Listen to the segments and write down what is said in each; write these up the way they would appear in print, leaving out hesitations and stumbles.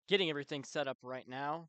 Getting everything set up right now.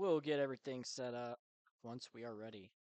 We'll get everything set up once we are ready.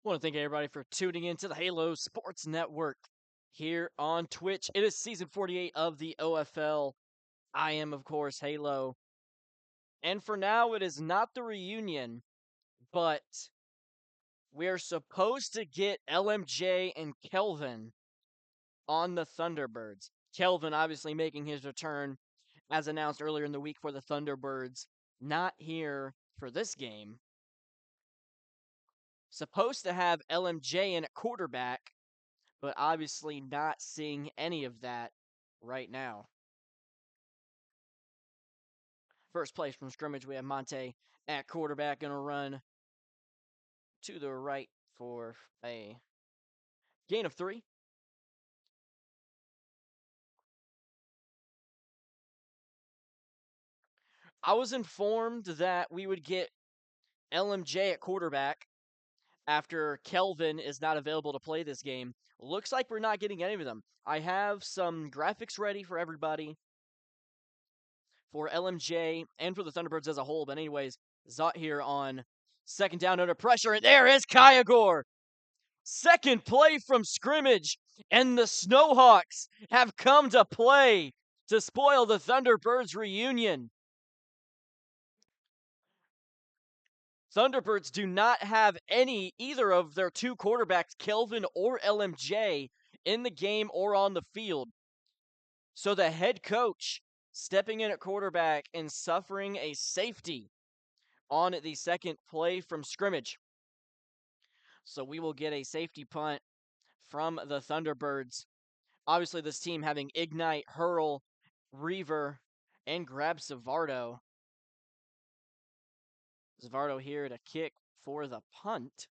Want to thank everybody for tuning in to the Halo Sports Network here on Twitch. It is season 48 of the OFL. I am, of course, Halo. And for now, it is not the reunion, but we're supposed to get LMJ and Kelvin on the Thunderbirds. Kelvin obviously making his return as announced earlier in the week for the Thunderbirds. Not here for this game. Supposed to have LMJ in at quarterback, but obviously not seeing any of that right now. First play from scrimmage, we have Monte at quarterback, going to run to the right for a gain of 3. I was informed that we would get LMJ at quarterback after Kelvin is not available to play this game. Looks like we're not getting any of them. I have some graphics ready for everybody for LMJ and for the Thunderbirds as a whole. But anyways, Zot here on second down under pressure, and there is Kyagor. Second play from scrimmage, and the Snowhawks have come to play to spoil the Thunderbirds reunion. Thunderbirds do not have either of their two quarterbacks, Kelvin or LMJ, in the game or on the field. So the head coach stepping in at quarterback and suffering a safety on the second play from scrimmage. So we will get a safety punt from the Thunderbirds. Obviously, this team having Ignite, Hurl, Reaver, and Grab Zavardo. Zavardo here to kick for the punt.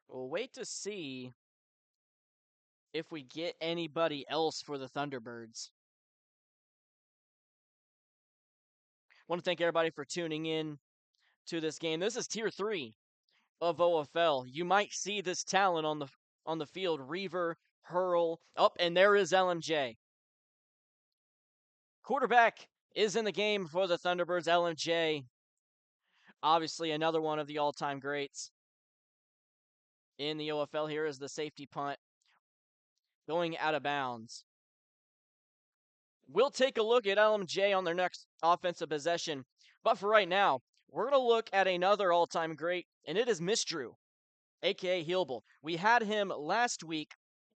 We'll wait to see if we get anybody else for the Thunderbirds. I want to thank everybody for tuning in to this game. This is Tier 3 of OFL. You might see this talent on the field. Reaver, Hurl, and there is LMJ. Quarterback is in the game for the Thunderbirds. LMJ, obviously another one of the all-time greats in the OFL. Here is the safety punt going out of bounds. We'll take a look at LMJ on their next offensive possession. But for right now, we're going to look at another all-time great, and it is Mistrew, a.k.a. Healable. We had him last week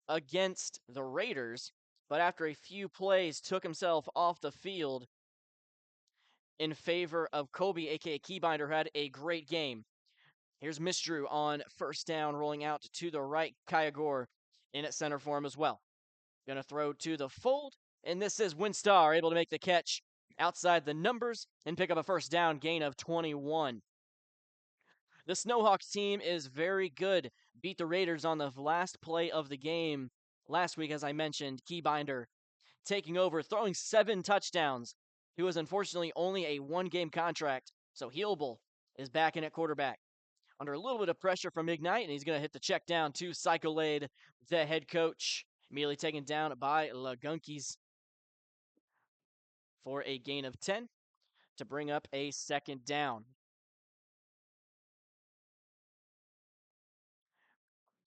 against the Raiders, but after a few plays, took himself off the field in favor of Kobe, a.k.a. Keybinder, had a great game. Here's Mistrew on first down, rolling out to the right. Kyagor in at center for him as well. Going to throw to the fold, and this is Winstar, able to make the catch outside the numbers and pick up a first down, gain of 21. The Snowhawks team is very good. Beat the Raiders on the last play of the game last week, as I mentioned. Keybinder taking over, throwing 7 touchdowns. He was unfortunately only a 1-game contract, so Healable is back in at quarterback. Under a little bit of pressure from Ignite, and he's going to hit the check down to Psycholade, the head coach. Immediately taken down by Lagunkis for a gain of 10 to bring up a second down.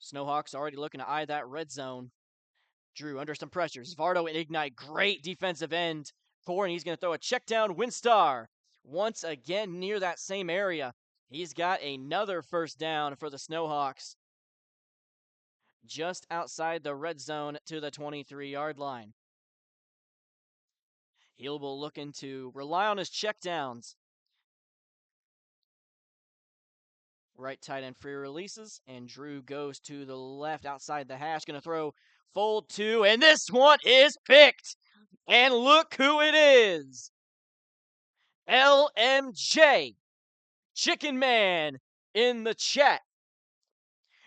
Snowhawks already looking to eye that red zone. Drew under some pressure. Zavardo and Ignite, great defensive end. And he's going to throw a check down. Winstar once again near that same area. He's got another first down for the Snowhawks. Just outside the red zone to the 23-yard line. Healable looking to rely on his checkdowns. Right tight end free releases, and Drew goes to the left outside the hash. Going to throw fold 2, and this one is picked. And look who it is. LMJ, Chicken Man in the chat.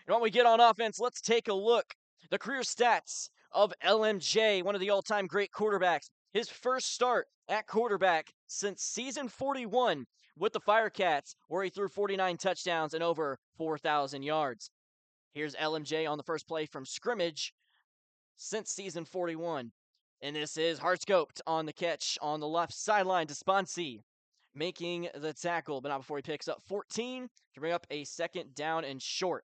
And when we get on offense, let's take a look. The career stats of LMJ, one of the all-time great quarterbacks. His first start at quarterback since season 41 with the Firecats, where he threw 49 touchdowns and over 4,000 yards. Here's LMJ on the first play from scrimmage since season 41. And this is hard-scoped on the catch on the left sideline to Sponsi, making the tackle, but not before he picks up 14 to bring up a second down and short.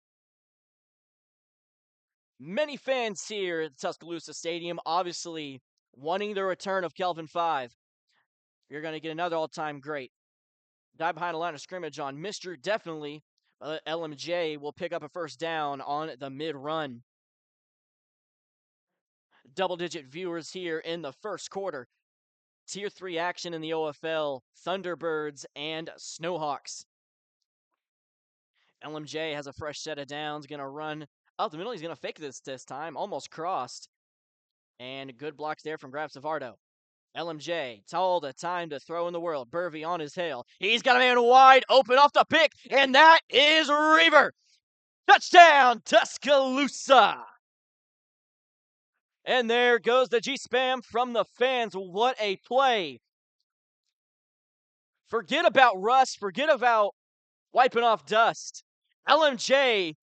Many fans here at the Tuscaloosa Stadium, obviously wanting the return of Kelvin 5. You're going to get another all-time great. Dive behind the line of scrimmage on Mr. Definitely. LMJ will pick up a first down on the mid-run. Double-digit viewers here in the first quarter. Tier 3 action in the OFL, Thunderbirds and Snowhawks. LMJ has a fresh set of downs, going to run Up the middle, he's going to fake this time. Almost crossed. And good blocks there from Grab Savardo. LMJ, all the time to throw in the world. Burvey on his tail. He's got a man wide open off the pick, and that is Reaver. Touchdown, Tuscaloosa. And there goes the G-Spam from the fans. What a play. Forget about rust. Forget about wiping off dust. LMJ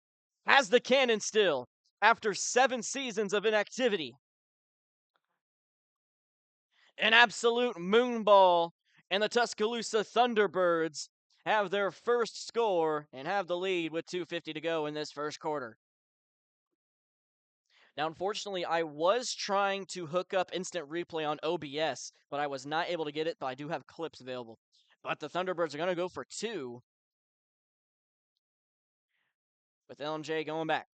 has the cannon still after 7 seasons of inactivity. An absolute moonball, and the Tuscaloosa Thunderbirds have their first score and have the lead with 2:50 to go in this first quarter. Now, unfortunately, I was trying to hook up instant replay on OBS, but I was not able to get it, but I do have clips available. But the Thunderbirds are going to go for 2, with LMJ going back.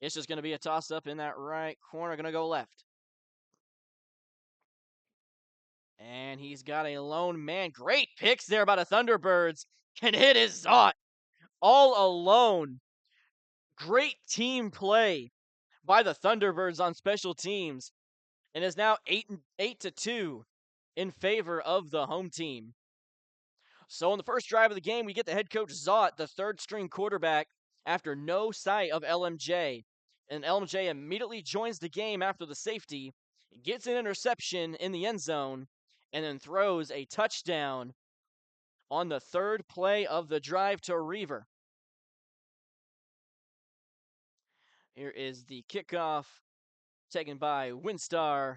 It's just going to be a toss-up in that right corner, going to go left. And he's got a lone man. Great picks there by the Thunderbirds. And it is Zott all alone. Great team play by the Thunderbirds on special teams. And is now 8-2 in favor of the home team. So in the first drive of the game, we get the head coach Zott, the third-string quarterback, after no sight of LMJ. And LMJ immediately joins the game after the safety, gets an interception in the end zone, and then throws a touchdown on the third play of the drive to Reaver. Here is the kickoff taken by Winstar.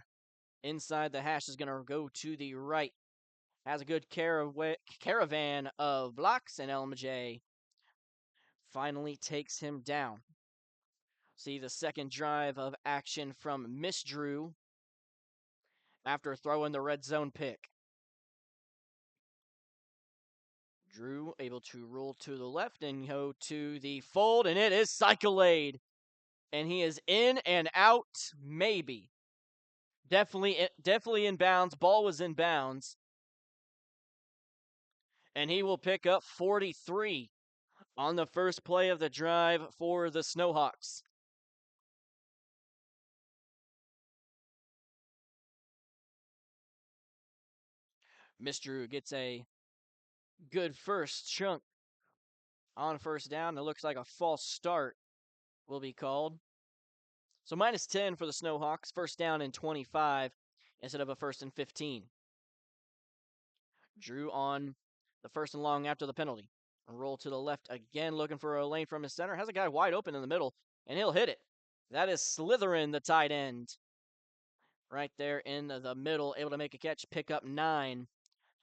Inside the hash is going to go to the right. Has a good caravan of blocks, and LMJ finally takes him down. See the second drive of action from Miss Drew after throwing the red zone pick. Drew able to roll to the left and go to the fold, and it is Cyclade. And he is in and out, maybe. Definitely in bounds. Ball was in bounds. And he will pick up 43 on the first play of the drive for the Snowhawks. Miss Drew gets a good first chunk on first down. It looks like a false start will be called. So -10 for the Snowhawks. First down and 25 instead of a first and 15. Drew on the first and long after the penalty. A roll to the left again, looking for a lane from his center. Has a guy wide open in the middle, and he'll hit it. That is Slytherin, the tight end. Right there in the middle, able to make a catch, pick up 9.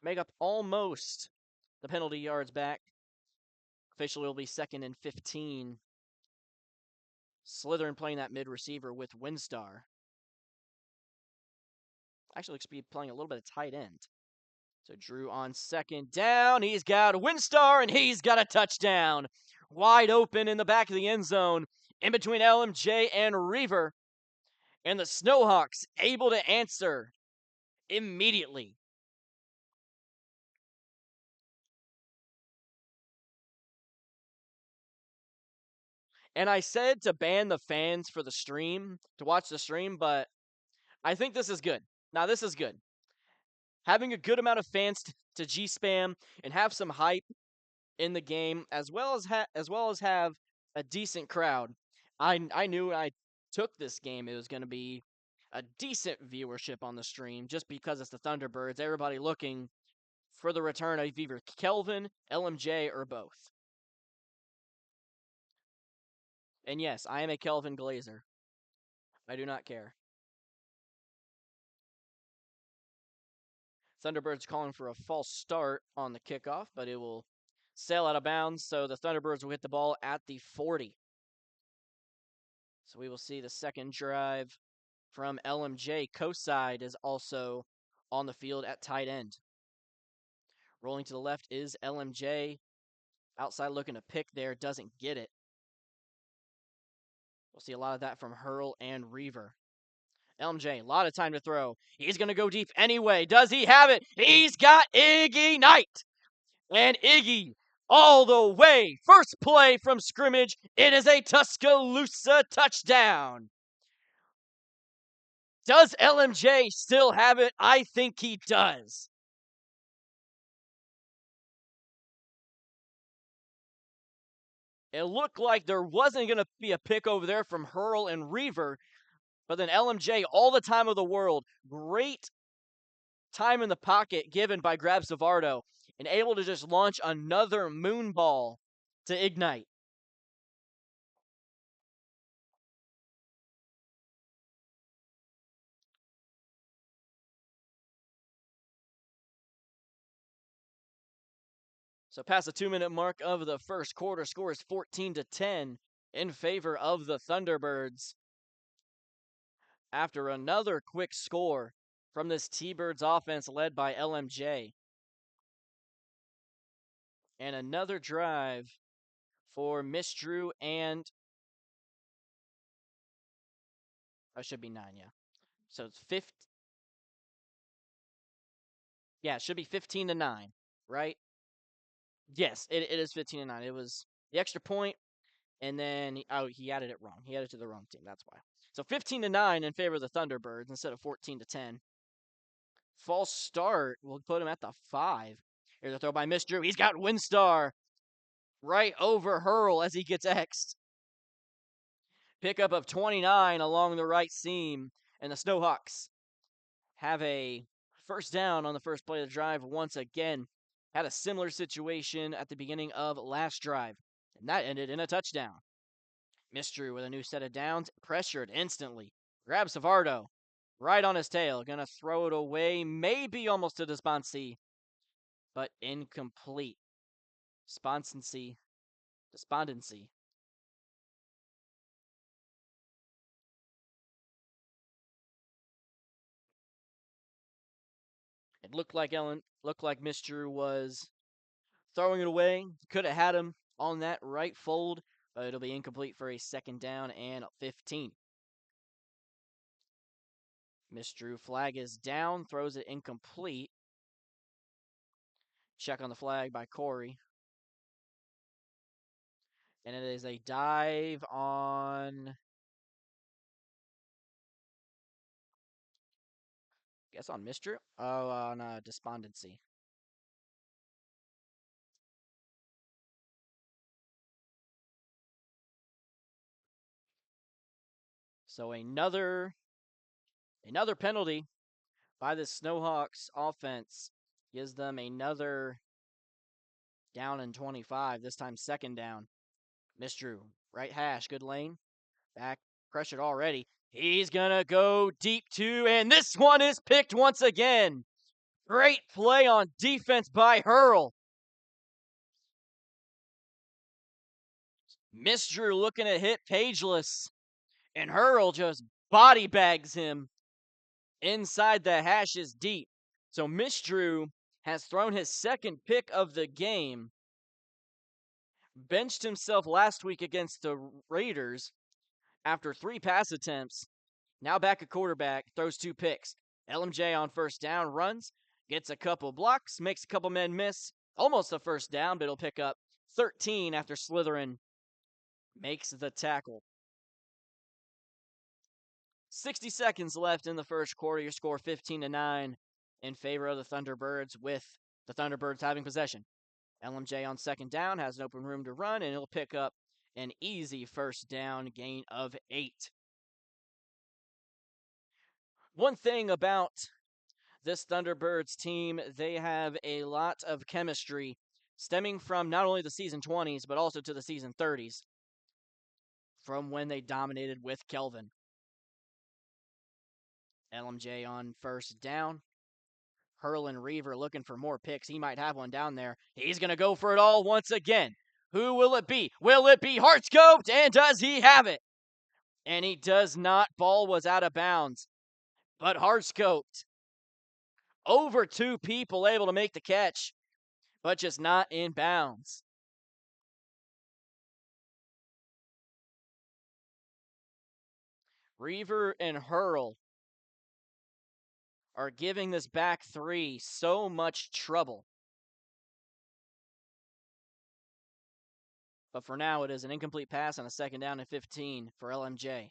Make up almost the penalty yards back. Officially will be 2nd and 15. Slytherin playing that mid receiver with Winstar. Actually looks to be playing a little bit of tight end. So Drew on second down. He's got Winstar, and he's got a touchdown. Wide open in the back of the end zone, in between LMJ and Reaver. And the Snowhawks able to answer immediately. And I said to ban the fans for the stream, to watch the stream, but I think this is good. Now, this is good. Having a good amount of fans to G-spam and have some hype in the game, as well as have a decent crowd. I knew when I took this game it was going to be a decent viewership on the stream, just because it's the Thunderbirds. Everybody looking for the return of either Kelvin, LMJ, or both. And yes, I am a Kelvin Glazer. I do not care. Thunderbirds calling for a false start on the kickoff, but it will sail out of bounds, so the Thunderbirds will hit the ball at the 40. So we will see the second drive from LMJ. Koside is also on the field at tight end. Rolling to the left is LMJ. Outside looking to pick there, doesn't get it. We'll see a lot of that from Hurl and Reaver. LMJ, a lot of time to throw. He's going to go deep anyway. Does he have it? He's got Iggy Knight. And Iggy all the way. First play from scrimmage. It is a Tuscaloosa touchdown. Does LMJ still have it? I think he does. It looked like there wasn't going to be a pick over there from Hurl and Reaver, but then LMJ, all the time of the world, great time in the pocket given by Grab Savardo, and able to just launch another moon ball to ignite. So past the 2-minute mark of the first quarter, score is 14-10 in favor of the Thunderbirds. After another quick score from this T-Birds offense led by LMJ. And another drive for Miss Drew and it should be 9, yeah. So it's 50. Yeah, it should be 15-9, right? Yes, it is 15-9. It was the extra point, and then he added it wrong. He added it to the wrong team. That's why. So 15-9 in favor of the Thunderbirds instead of 14-10. False start will put him at the 5. Here's a throw by Miss Drew. He's got Windstar right over Hurl as he gets X'd. Pickup of 29 along the right seam, and the Snowhawks have a first down on the first play of the drive once again. Had a similar situation at the beginning of last drive, and that ended in a touchdown. Miss Drew with a new set of downs, pressured instantly. Grabs Savardo right on his tail, gonna throw it away, maybe almost to Despondency, but incomplete. Despondency. It looked like Miss Drew was throwing it away. Could have had him on that right fold, but it'll be incomplete for a second down and 15. Miss Drew flag is down, throws it incomplete. Check on the flag by Corey. And it is a dive on, on Miss Drew? Oh, on Despondency. So another penalty by the Snowhawks offense gives them another down and 25, this time second down. Miss Drew, right hash, good lane. Back, pressured already. He's going to go deep too, and this one is picked once again. Great play on defense by Hurl. Miss Drew looking to hit Pageless, and Hurl just body bags him inside the hashes deep. So Miss Drew has thrown his second pick of the game. Benched himself last week against the Raiders after 3 pass attempts. Now back at quarterback, throws 2 picks. LMJ on first down, runs, gets a couple blocks, makes a couple men miss. Almost a first down, but he'll pick up 13 after Slytherin makes the tackle. 60 seconds left in the first quarter. Your score 15-9 in favor of the Thunderbirds, with the Thunderbirds having possession. LMJ on second down has an open room to run, and he'll pick up an easy first down, gain of 8. One thing about this Thunderbirds team, they have a lot of chemistry stemming from not only the season 20s, but also to the season 30s, from when they dominated with Kelvin. LMJ on first down. Hurl and Reaver looking for more picks. He might have one down there. He's going to go for it all once again. Who will it be? Will it be Hartscoped? And does he have it? And he does not. Ball was out of bounds. But Hartscoped, over 2 people able to make the catch, but just not in bounds. Reaver and Hurl are giving this back 3 so much trouble. But for now, it is an incomplete pass on a 2nd down and 15 for LMJ.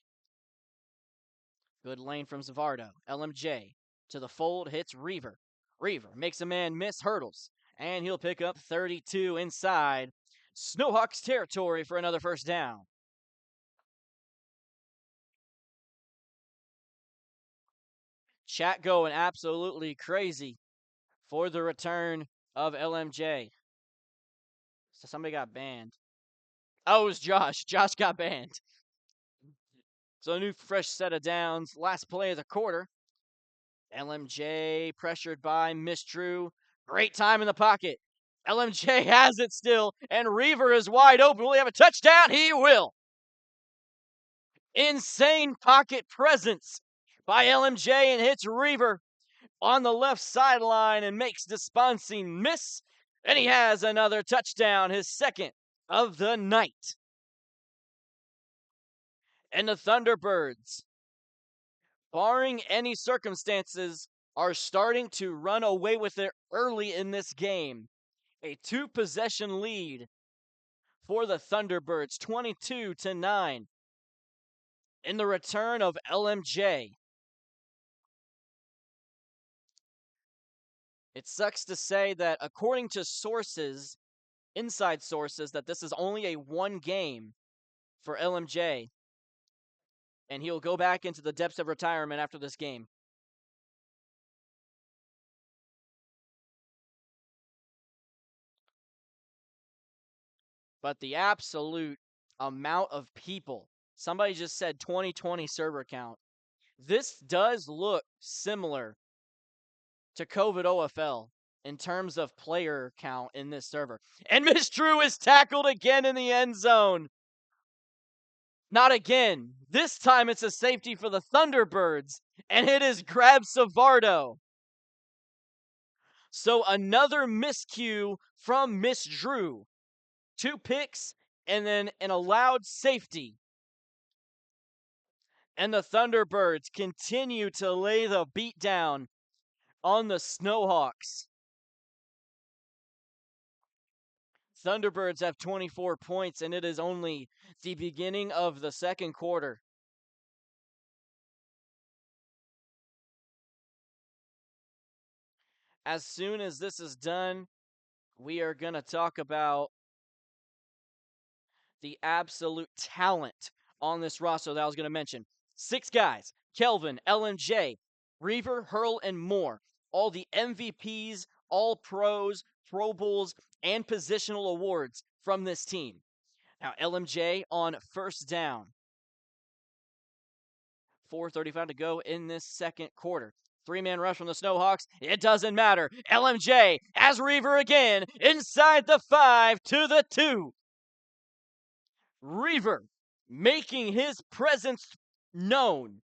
Good lane from Zavardo. LMJ to the fold, hits Reaver. Reaver makes a man miss, hurdles, and he'll pick up 32 inside Snowhawks territory for another 1st down. Chat going absolutely crazy for the return of LMJ. So somebody got banned. Oh, it was Josh. Josh got banned. So a new fresh set of downs. Last play of the quarter. LMJ pressured by Mistrew. Great time in the pocket. LMJ has it still, and Reaver is wide open. Will he have a touchdown? He will. Insane pocket presence by LMJ and hits Reaver on the left sideline and makes Desponsing miss. And he has another touchdown, his 2nd of the night. And the Thunderbirds, barring any circumstances, are starting to run away with it early in this game. A 2-possession lead for the Thunderbirds, 22-9. In the return of LMJ. It sucks to say that according to sources, inside sources, that this is only a 1 game for LMJ. And he'll go back into the depths of retirement after this game. But the absolute amount of people, somebody just said 2020 server count. This does look similar to COVID OFL in terms of player count in this server. And Mistrew is tackled again in the end zone. Not again. This time it's a safety for the Thunderbirds, and it is Grab Savardo. So another miscue from Miss Drew. 2 picks and then an allowed safety. And the Thunderbirds continue to lay the beat down on the Snowhawks. Thunderbirds have 24 points, and it is only the beginning of the 2nd quarter. As soon as this is done, we are going to talk about the absolute talent on this roster that I was going to mention. 6 guys: Kelvin, LMJ, Reaver, Hurl, and more. All the MVPs, all pros, Pro Bowls, and positional awards from this team. Now, LMJ on 1st down. 4:35 to go in this 2nd quarter. 3-man rush from the Snowhawks. It doesn't matter. LMJ has Reaver again inside the 5 to the 2. Reaver making his presence known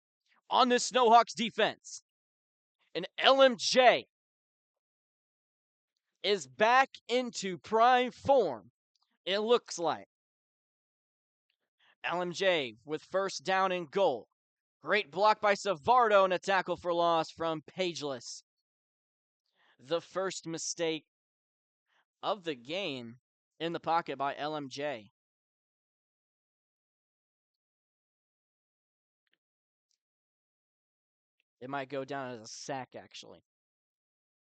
on the Snowhawks defense. And LMJ is back into prime form, it looks like. LMJ with 1st down and goal. Great block by Savardo and a tackle for loss from Pageless. The first mistake of the game in the pocket by LMJ. It might go down as a sack, actually.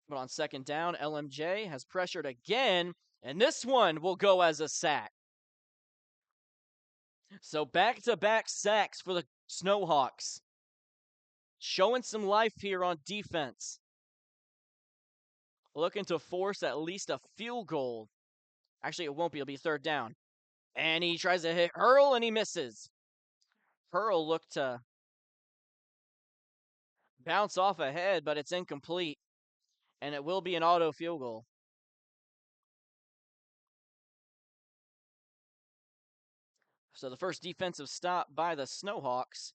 But on 2nd down, LMJ has pressured again, and this one will go as a sack. So back-to-back sacks for the Snowhawks. Showing some life here on defense. Looking to force at least a field goal. Actually, it won't be. It'll be 3rd down. And he tries to hit Hurl, and he misses. Hurl looked to bounce off ahead, but it's incomplete. And it will be an auto field goal. So the first defensive stop by the Snowhawks.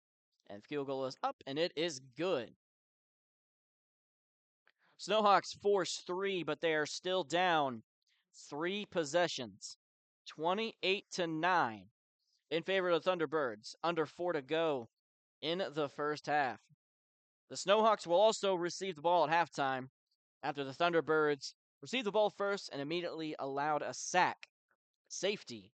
And field goal is up, and it is good. Snowhawks force 3, but they are still down 3 possessions. 28-9 in favor of the Thunderbirds. Under 4 to go in the 1st half. The Snowhawks will also receive the ball at halftime after the Thunderbirds received the ball first and immediately allowed a sack. Safety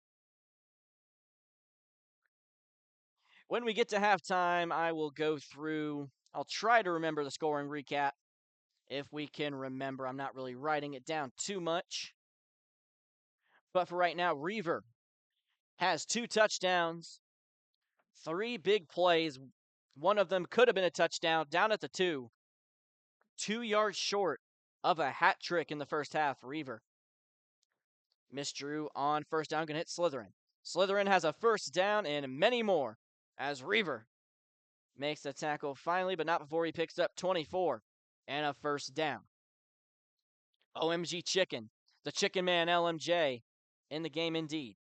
When we get to halftime, I will go through. I'll try to remember the scoring recap if we can remember. I'm not really writing it down too much. But for right now, Reaver has 2 touchdowns, 3 big plays. One of them could have been a touchdown, down at the 2. 2 yards short of a hat trick in the first half, Reaver. Misdrew on first down, going to hit Slytherin. Slytherin has a first down and many more as Reaver makes the tackle finally, but not before he picks up 24 and a first down. OMG Chicken, the Chicken Man LMJ in the game indeed.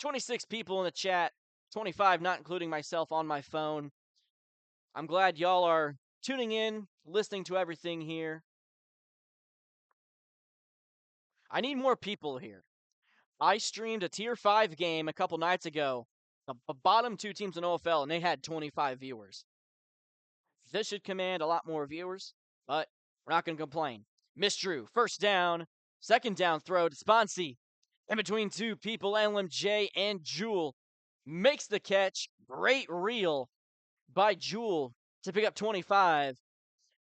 26 people in the chat, 25 not including myself on my phone. I'm glad y'all are tuning in, listening to everything here. I need more people here. I streamed a Tier 5 game a couple nights ago, the bottom 2 teams in OFL, and they had 25 viewers. This should command a lot more viewers, but we're not going to complain. Misdrew, first down, second down throw to Sponsy. In between 2 people, LMJ and Jewel makes the catch. Great reel by Jewel to pick up 25,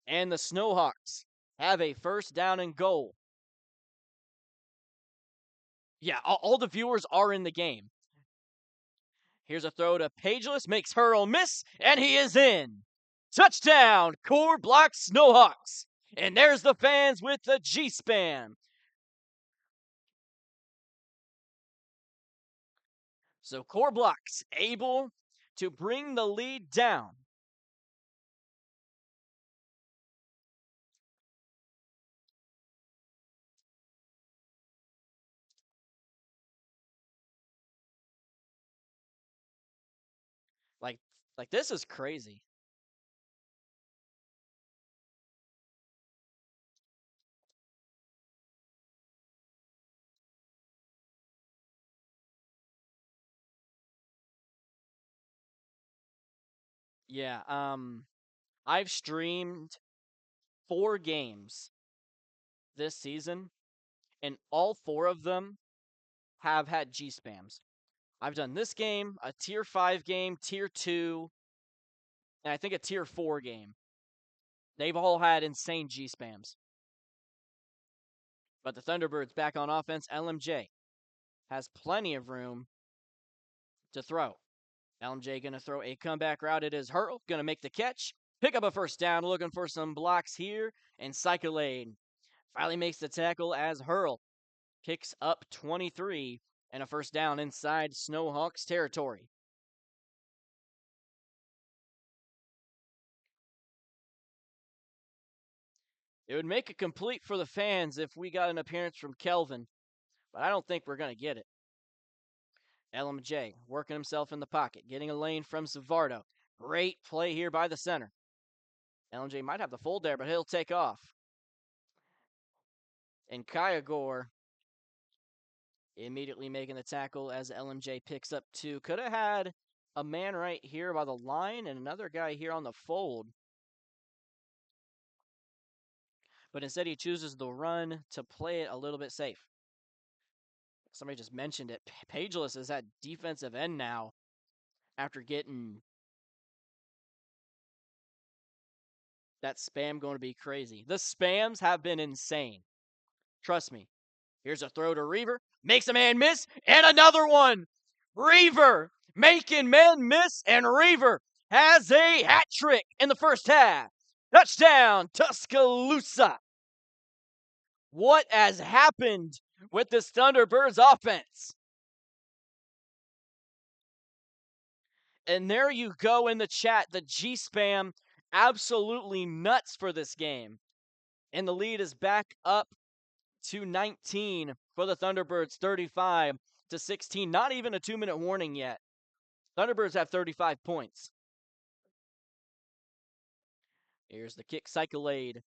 and the Snowhawks have a first down and goal. Yeah, all the viewers are in the game. Here's a throw to Pageless, makes Hurl miss, and he is in. Touchdown, Korblox Snowhawks. And there's the fans with the G-Spam. So Korblox able to bring the lead down. Like this is crazy. Yeah, I've streamed 4 games this season, and all 4 of them have had G-Spams. I've done this game, a Tier 5 game, Tier 2, and I think a Tier 4 game. They've all had insane G-Spams. But the Thunderbirds back on offense, LMJ has plenty of room to throw. LMJ going to throw a comeback route. It is Hurl going to make the catch. Pick up a first down, looking for some blocks here. And Cyclade finally makes the tackle as Hurl picks up 23 and a first down inside Snowhawks territory. It would make it complete for the fans if we got an appearance from Kelvin, but I don't think we're going to get it. LMJ working himself in the pocket, getting a lane from Zavardo. Great play here by the center. LMJ might have the fold there, but he'll take off. And Kyagor immediately making the tackle as LMJ picks up 2. Could have had a man right here by the line and another guy here on the fold. But instead he chooses the run to play it a little bit safe. Somebody just mentioned it. Pageless is at defensive end now after getting that spam going to be crazy. The spams have been insane. Trust me. Here's a throw to Reaver. Makes a man miss. And another one. Reaver making men miss. And Reaver has a hat trick in the first half. Touchdown, Tuscaloosa. What has happened with this Thunderbirds offense? And there you go in the chat. The G-Spam absolutely nuts for this game. And the lead is back up to 19 for the Thunderbirds, 35-16. Not even a 2-minute warning yet. Thunderbirds have 35 points. Here's the kick, Cyclade.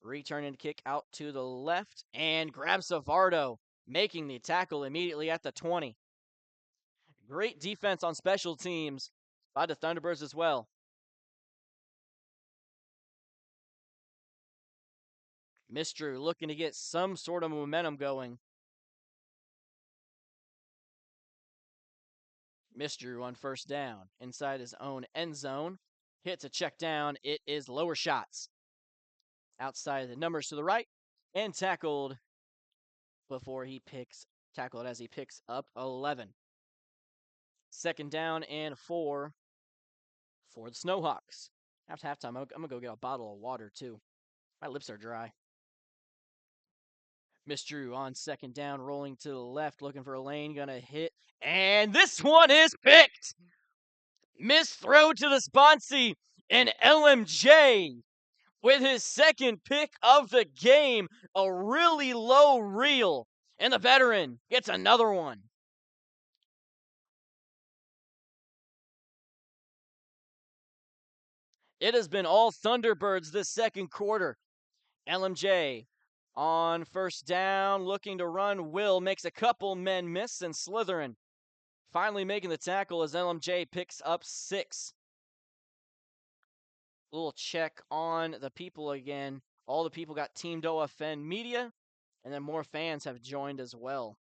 Returning the kick out to the left and grabs Zavardo, making the tackle immediately at the 20. Great defense on special teams by the Thunderbirds as well. Misdrew looking to get some sort of momentum going. Misdrew on first down inside his own end zone. Hits a check down. It is lower shots. Outside the numbers to the right and tackled as he picks up 11. Second down and 4 for the Snowhawks. After halftime, I'm going to go get a bottle of water, too. My lips are dry. Misdrew on second down, rolling to the left, looking for a lane, going to hit. And this one is picked! Missed throw to the sponsee, and LMJ with his second pick of the game. A really low reel, and the veteran gets another one. It has been all Thunderbirds this second quarter. LMJ on first down, looking to run. Will makes a couple men miss, and Slytherin finally making the tackle as LMJ picks up 6. Little check on the people again. All the people got teamed OFN media, and then more fans have joined as well.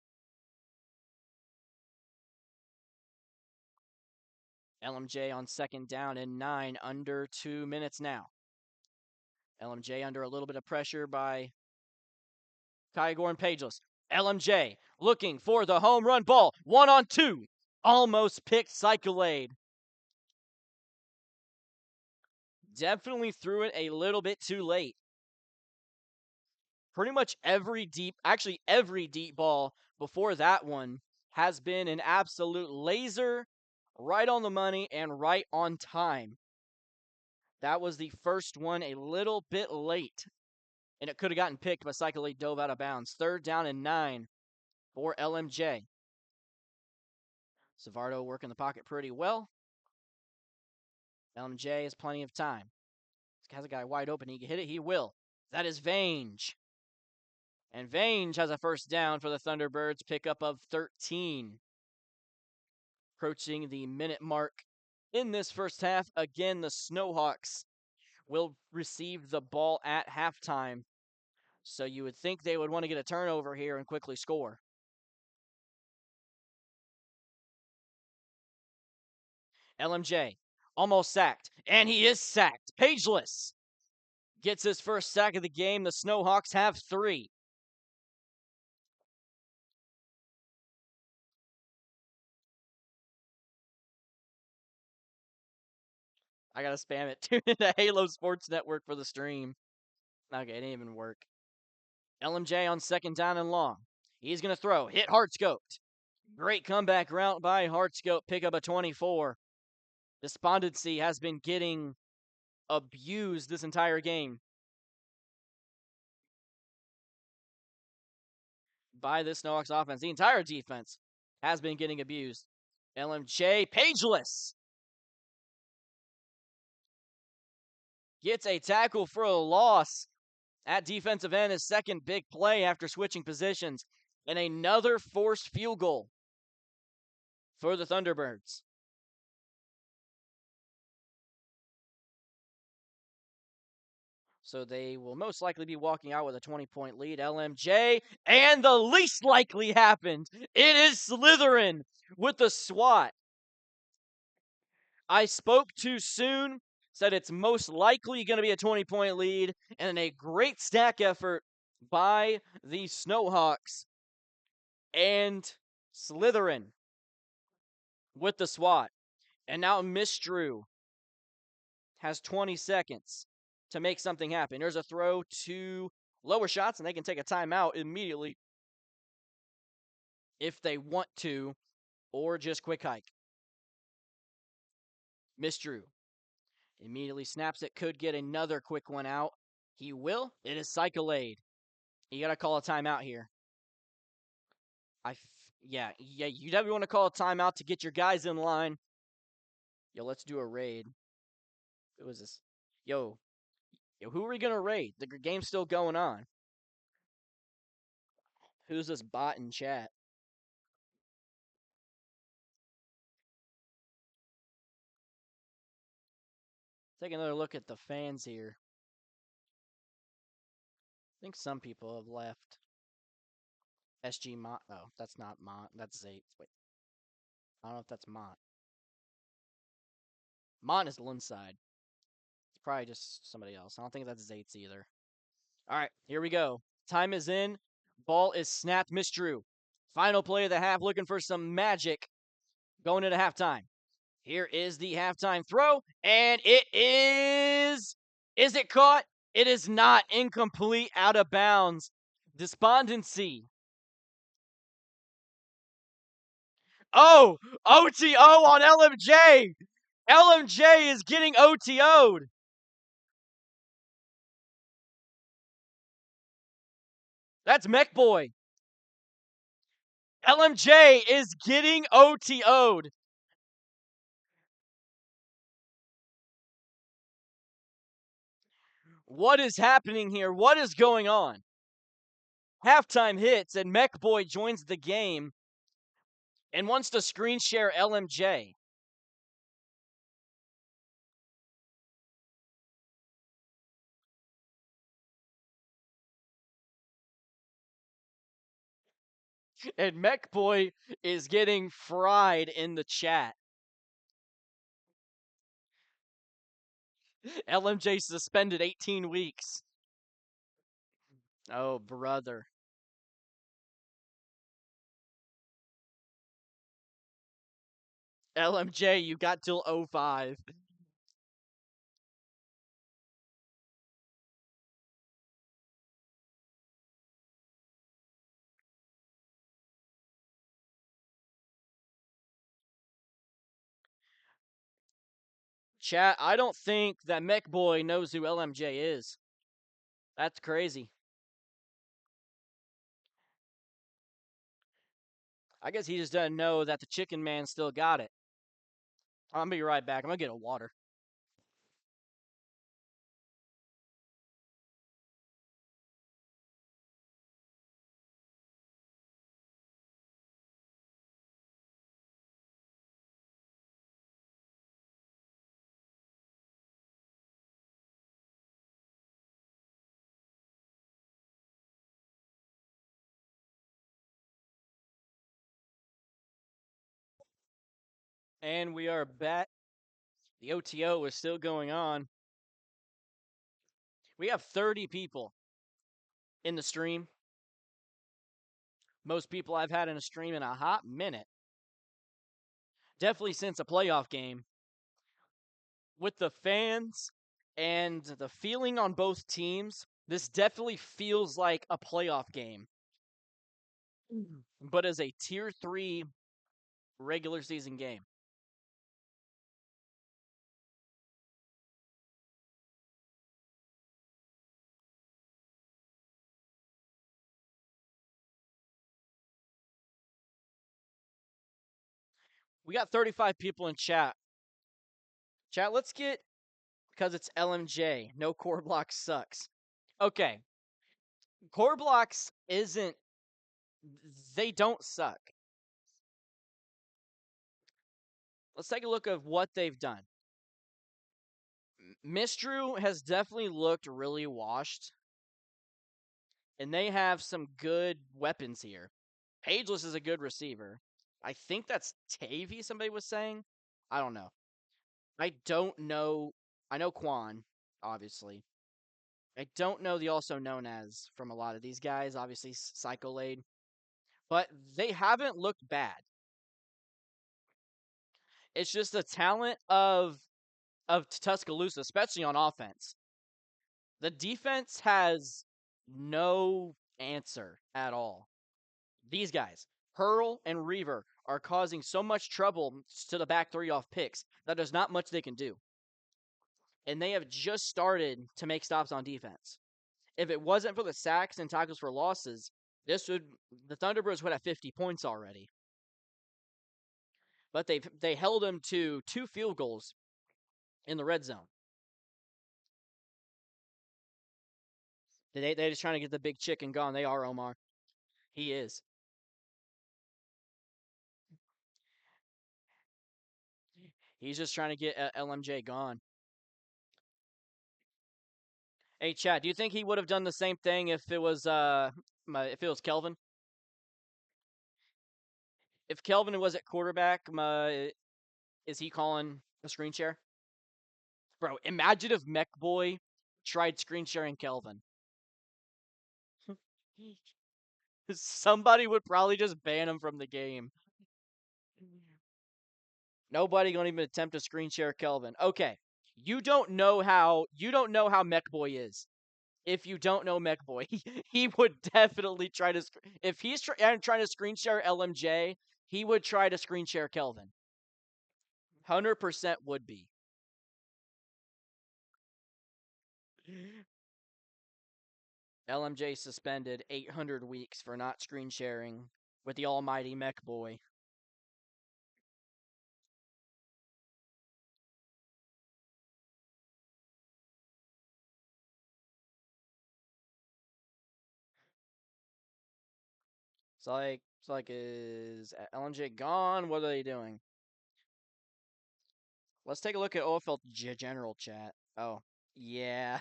LMJ on second down and 9, under 2 minutes now. LMJ under a little bit of pressure by Kygor and Pageless. LMJ looking for the home run ball. 1-on-2. Almost picked Cyclade. Definitely threw it a little bit too late. Pretty much every deep ball before that one has been an absolute laser, right on the money and right on time. That was the first one a little bit late, and it could have gotten picked, but Cyclade dove out of bounds. Third down and 9 for LMJ. Savardo working the pocket pretty well. LMJ has plenty of time. Has a guy wide open. He can hit it. He will. That is Vange. And Vange has a first down for the Thunderbirds. Pickup of 13. Approaching the minute mark in this first half. Again, the Snowhawks will receive the ball at halftime. So you would think they would want to get a turnover here and quickly score. LMJ almost sacked, and he is sacked. Pageless gets his first sack of the game. The Snowhawks have 3. I gotta spam it. Tune into Halo Sports Network for the stream. Okay, it didn't even work. LMJ on second down and long. He's gonna throw. Hit Hardscoped. Great comeback route by Hardscope. Pick up a 24. Despondency has been getting abused this entire game by this Snowhawks offense. The entire defense has been getting abused. LMJ Pageless gets a tackle for a loss at defensive end. His second big play after switching positions. And another forced field goal for the Thunderbirds. So they will most likely be walking out with a 20-point lead. LMJ, and the least likely happened. It is Slytherin with the swat. I spoke too soon, said it's most likely going to be a 20-point lead, and a great stack effort by the Snowhawks. And Slytherin with the swat. And now Misdrew has 20 seconds to make something happen. There's a throw to lower shots, and they can take a timeout immediately if they want to, or just quick hike. Misdrew immediately snaps it, could get another quick one out. He will. It is Cyclade. You got to call a timeout here. Yeah, you definitely want to call a timeout to get your guys in line. Yo, let's do a raid. Who is this? Yo, who are we going to raid? The game's still going on. Who's this bot in chat? Take another look at the fans here. I think some people have left. SG Mont. Oh, that's not Mont. That's Zates. Wait. I don't know if that's Mont. Mon is Linside. It's probably just somebody else. I don't think that's Zates either. All right, here we go. Time is in. Ball is snapped. Misdrew. Final play of the half, looking for some magic going into halftime. Here is the halftime throw, and it is. Is it caught? It is not. Incomplete, out of bounds. Despondency. Oh, OTO on LMJ. LMJ is getting OTO'd. That's Mech Boy. LMJ is getting OTO'd. What is happening here? What is going on? Halftime hits, and Mech Boy joins the game and wants to screen share LMJ. And Mech Boy is getting fried in the chat. LMJ suspended 18 weeks. Oh, brother. LMJ, you got till 05. Chat, I don't think that Mech Boy knows who LMJ is. That's crazy. I guess he just doesn't know that the Chicken Man still got it. I'm gonna be right back. I'm gonna get a water. And we are back. The OTO is still going on. We have 30 people in the stream. Most people I've had in a stream in a hot minute. Definitely since a playoff game. With the fans and the feeling on both teams, this definitely feels like a playoff game. But as a tier 3 regular season game. We got 35 people in chat. Chat, let's get, because it's LMJ, no Korblox sucks. Okay. Korblox isn't, they don't suck. Let's take a look at what they've done. Mistrew has definitely looked really washed. And they have some good weapons here. Pageless is a good receiver. I think that's Tavy, somebody was saying. I don't know. I don't know. I know Quan, obviously. I don't know the also known as from a lot of these guys, obviously Psycholade. But they haven't looked bad. It's just the talent of Tuscaloosa, especially on offense. The defense has no answer at all. These guys, Hurl and Reaver, are causing so much trouble to the back three off picks that there's not much they can do. And they have just started to make stops on defense. If it wasn't for the sacks and tackles for losses, the Thunderbirds would have 50 points already. But they held them to 2 field goals in the red zone. They just trying to get the big chicken gone. They are, Omar. He is. He's just trying to get LMJ gone. Hey, Chad, do you think he would have done the same thing if it was Kelvin? If Kelvin was at quarterback, is he calling a screen share? Bro, imagine if Mech Boy tried screen sharing Kelvin. Somebody would probably just ban him from the game. Nobody gonna even attempt to screen share Kelvin. Okay. You don't know how Mech Boy is. If you don't know Mech Boy, he would definitely try to if he's trying to screen share LMJ, he would try to screen share Kelvin. 100% would be. LMJ suspended 800 weeks for not screen sharing with the almighty Mech Boy. It's like, is LMJ gone? What are they doing? Let's take a look at OFL General chat. Oh, yeah.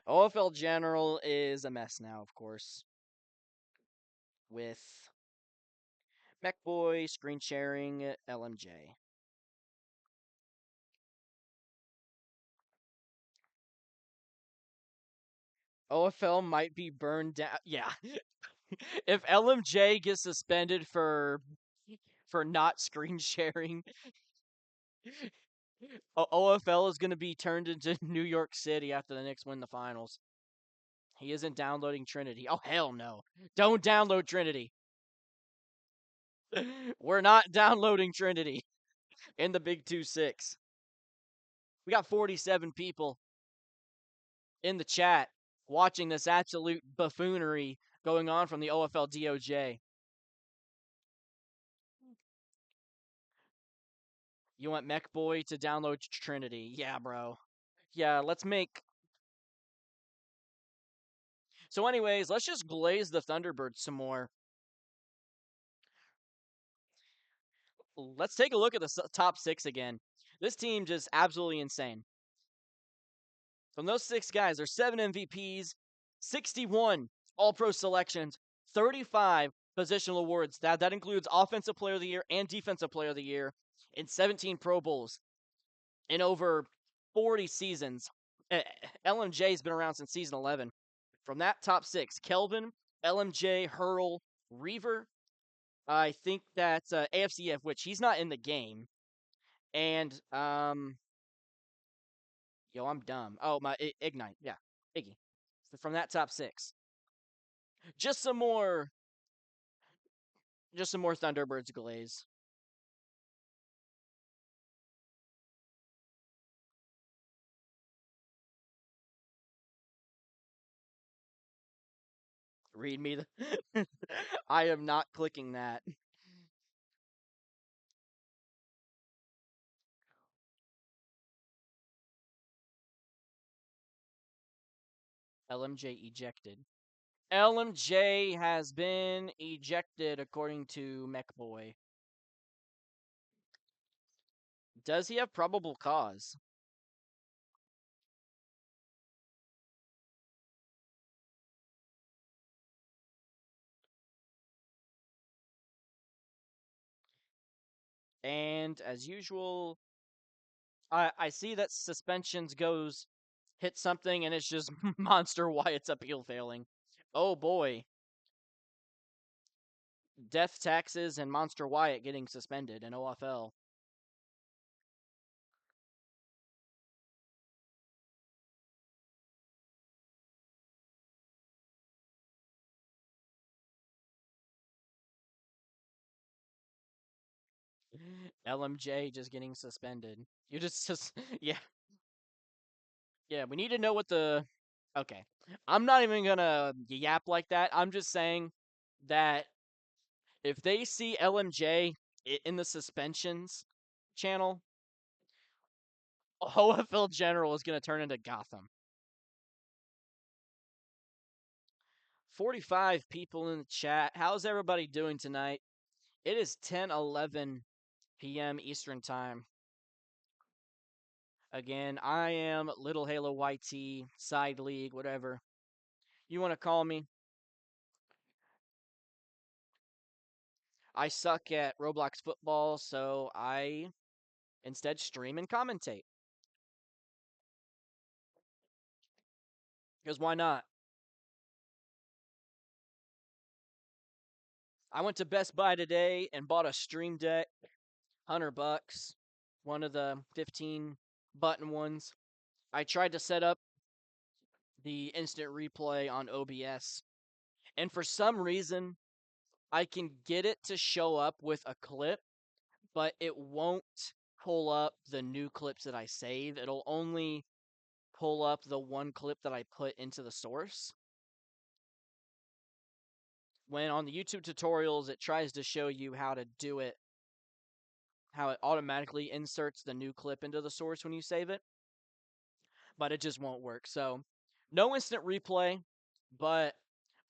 OFL General is a mess now, of course. With Mech Boy screen sharing LMJ. OFL might be burned down. Yeah. If LMJ gets suspended for not screen sharing, OFL is going to be turned into New York City after the Knicks win the finals. He isn't downloading Trinity. Oh, hell no. Don't download Trinity. We're not downloading Trinity in the Big 2-6. We got 47 people in the chat watching this absolute buffoonery going on from the OFL DOJ. You want Mech Boy to download Trinity? Yeah, bro. Yeah, let's make. So, anyways, let's just glaze the Thunderbirds some more. Let's take a look at the top 6 again. This team just absolutely insane. From those 6 guys, there's 7 MVPs, 61 All-Pro selections, 35 positional awards. That includes Offensive Player of the Year and Defensive Player of the Year, and 17 Pro Bowls in over 40 seasons. LMJ's been around since season 11. From that top 6, Kelvin, LMJ, Hurl, Reaver. I think that's AFCF, which he's not in the game. And yo, I'm dumb. Oh, my Ignite, yeah, Iggy. From that top 6, just some more, Thunderbirds glaze. Read me the. I am not clicking that. LMJ ejected. LMJ has been ejected according to Mechboy. Does he have probable cause? And as usual, I see that suspensions hit something and it's just Monster Wyatt's appeal failing. Oh boy. Death taxes and Monster Wyatt getting suspended in OFL. LMJ just getting suspended. You just yeah. Yeah, we need to know what the okay. I'm not even gonna yap like that. I'm just saying that if they see LMJ in the suspensions channel, OFL General is gonna turn into Gotham. 45 people in the chat. How's everybody doing tonight? It is 10:11 p.m. Eastern Time. Again, I am Little Halo YT, Side League, whatever you want to call me. I suck at Roblox football, so I instead stream and commentate. Because why not? I went to Best Buy today and bought a Stream Deck, $100, one of the 15 button ones. I tried to set up the instant replay on OBS, and for some reason, I can get it to show up with a clip, but it won't pull up the new clips that I save. It'll only pull up the one clip that I put into the source. When on the YouTube tutorials, it tries to show you how to do it, how it automatically inserts the new clip into the source when you save it, but it just won't work. So, no instant replay, but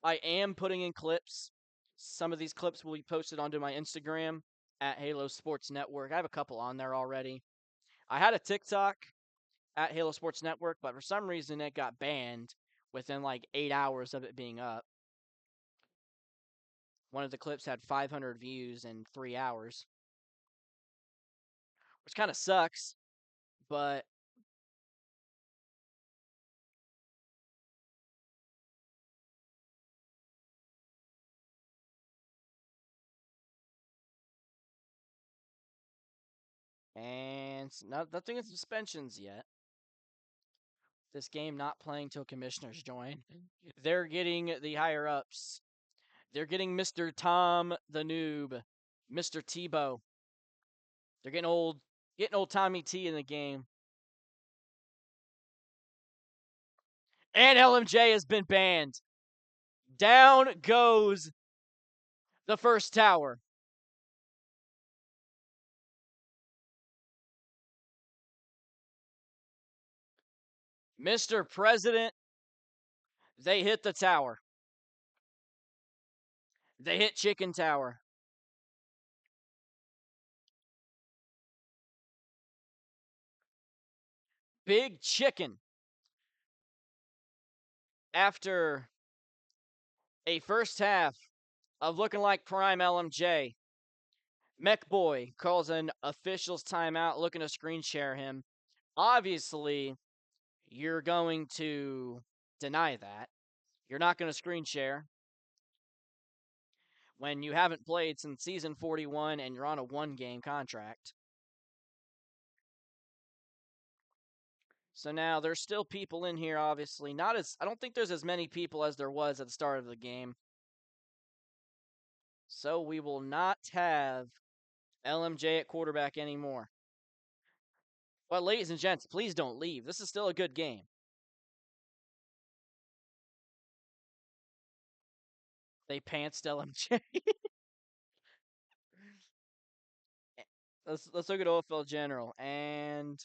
I am putting in clips. Some of these clips will be posted onto my Instagram at Halo Sports Network. I have a couple on there already. I had a TikTok at Halo Sports Network, but for some reason it got banned within like 8 hours of it being up. One of the clips had 500 views in 3 hours, which kind of sucks, but and nothing in suspensions yet. This game not playing till commissioners join. They're getting the higher ups. They're getting Mr. Tom the Noob, Mr. Tebow. They're getting old Tommy T in the game. And LMJ has been banned. Down goes the first tower. Mr. President, they hit the tower. They hit Chicken Tower. Big Chicken. After a first half of looking like prime LMJ, Mech Boy calls an official's timeout looking to screen share him. Obviously, you're going to deny that. You're not going to screen share when you haven't played since season 41 and you're on a 1-game contract. So now there's still people in here, obviously. I don't think there's as many people as there was at the start of the game. So we will not have LMJ at quarterback anymore. But ladies and gents, please don't leave. This is still a good game. They pantsed LMJ. Let's look at OFL General. And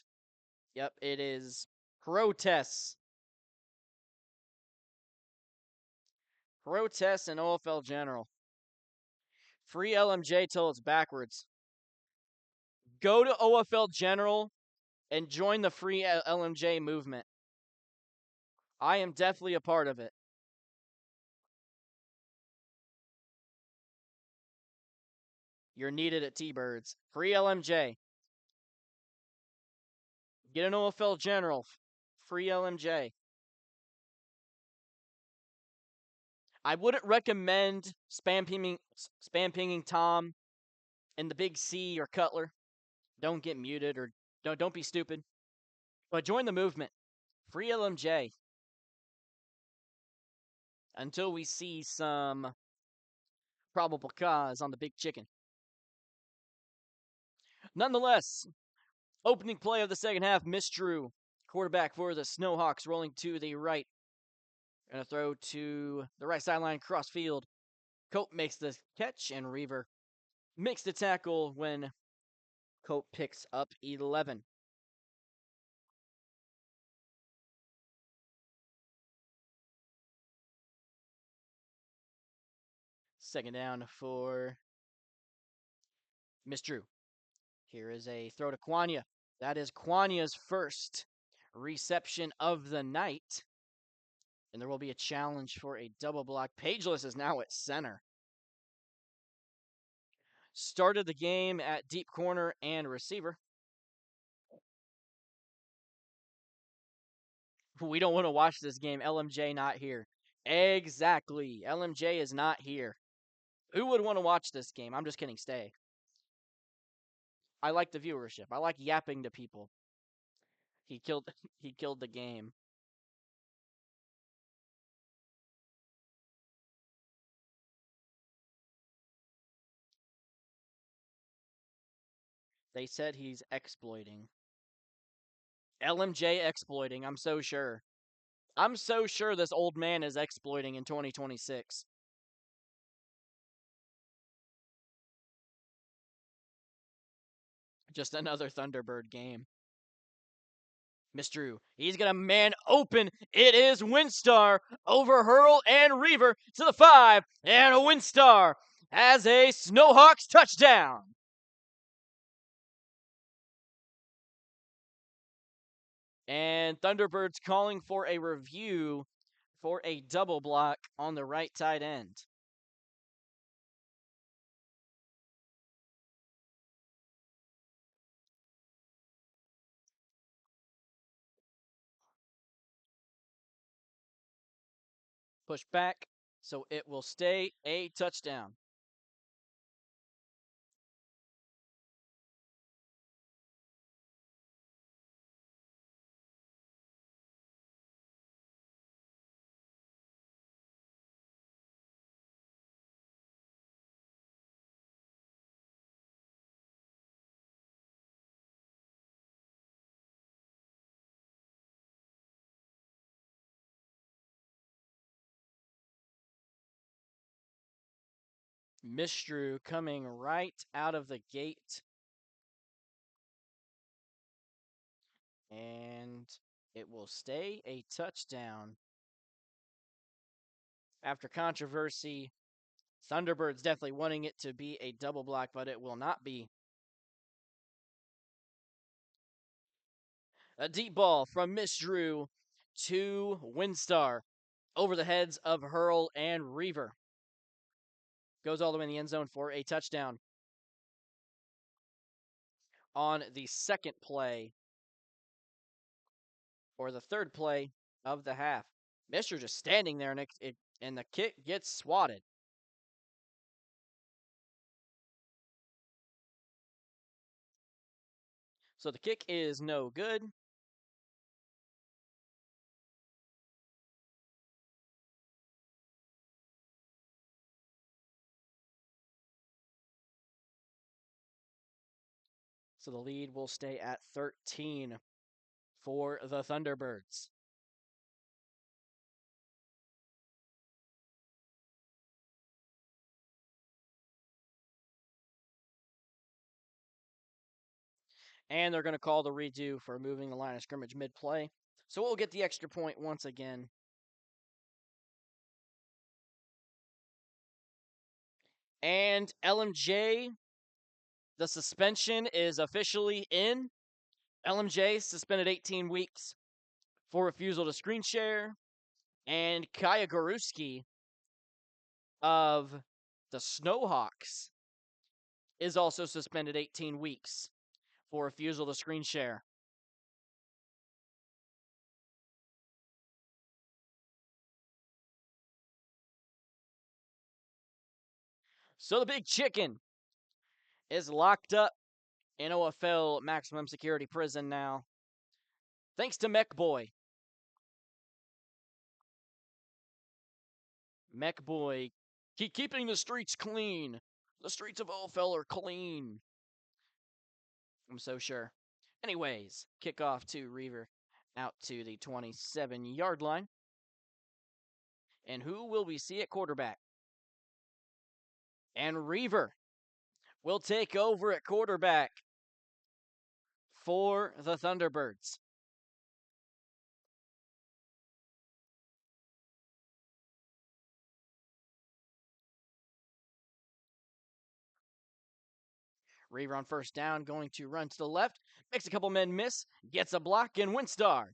yep, it is protests. Protests in OFL General. Free LMJ till it's backwards. Go to OFL General and join the free LMJ movement. I am definitely a part of it. You're needed at T-Birds. Free LMJ. Get an OFL General. Free LMJ. I wouldn't recommend spam pinging Tom in the Big C or Cutler. Don't get muted or don't be stupid. But join the movement. Free LMJ. Until we see some probable cause on the Big Chicken. Nonetheless, opening play of the second half, misdrew. Quarterback for the Snowhawks rolling to the right. Going to throw to the right sideline, cross field. Cope makes the catch, and Reaver makes the tackle when Cope picks up 11. Second down for Miss Drew. Here is a throw to Kwanya. That is Kwanya's first reception of the night. And there will be a challenge for a double block. Pageless is now at center. Started the game at deep corner and receiver. We don't want to watch this game. LMJ not here. Exactly. LMJ is not here. Who would want to watch this game? I'm just kidding. Stay. I like the viewership. I like yapping to people. He killed he killed the game. They said he's exploiting. LMJ exploiting, I'm so sure. I'm so sure this old man is exploiting in 2026. Just another Thunderbird game. Miss Drew, he's going to man open. It is Windstar over Hurl and Reaver to the 5. And a Windstar has a Snowhawks touchdown. And Thunderbirds calling for a review for a double block on the right tight end. Push back, so it will stay a touchdown. Miss Drew coming right out of the gate. And it will stay a touchdown. After controversy, Thunderbirds definitely wanting it to be a double block, but it will not be. A deep ball from Miss Drew to Windstar over the heads of Hurl and Reaver. Goes all the way in the end zone for a touchdown. On the second play, or the third play of the half, Mister just standing there, and the kick gets swatted. So the kick is no good. So the lead will stay at 13 for the Thunderbirds. And they're going to call the redo for moving the line of scrimmage mid-play. So we'll get the extra point once again. And LMJ, the suspension is officially in. LMJ suspended 18 weeks for refusal to screen share. And Kaya Goruski of the Snowhawks is also suspended 18 weeks for refusal to screen share. So the big chicken is locked up in OFL maximum security prison now. Thanks to Mech Boy. Mech Boy, keeping the streets clean. The streets of OFL are clean. I'm so sure. Anyways, kickoff to Reaver out to the 27-yard line. And who will we see at quarterback? And Reaver will take over at quarterback for the Thunderbirds. Reaver on first down, going to run to the left, makes a couple men miss, gets a block, and Windstar